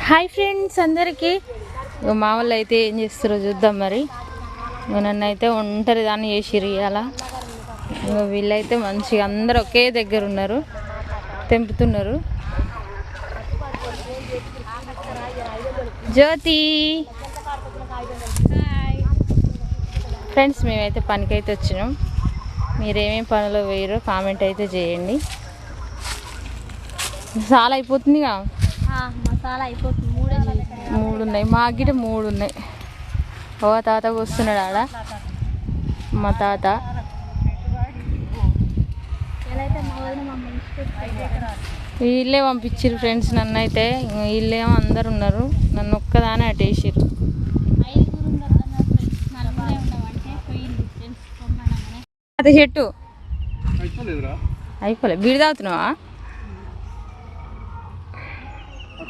Hi friends అందరికీ. మా వాళ్ళు అయితే ఏం చేస్తారో చూద్దాం. మరి నన్ను అయితే ఒంటరి దాన్ని చేసిర్రు ఇవాళ. వీళ్ళైతే మంచిగా అందరు ఒకే దగ్గర ఉన్నారు, తెంపుతున్నారు. జ్యోతి ఫ్రెండ్స్, మేమైతే పనికైతే వచ్చినాం. మీరేమేమి పనిలో వేయరో కామెంట్ అయితే చేయండి. చాలా అయిపోతుందిగా. మసాలా అయిపోతుంది. 3 ఉన్నాయి, మా గిట 3 ఉన్నాయి. ఓ తాత వస్తున్నాడు ఆడ, మా తాత. వీళ్ళే పంపించారు ఫ్రెండ్స్ నన్ను అయితే. వీళ్ళేమో అందరు ఉన్నారు, నన్ను ఒక్కదానే అటేసారు. అది చెట్టు అయిపోలే. బీడి తాగుతున్నావా?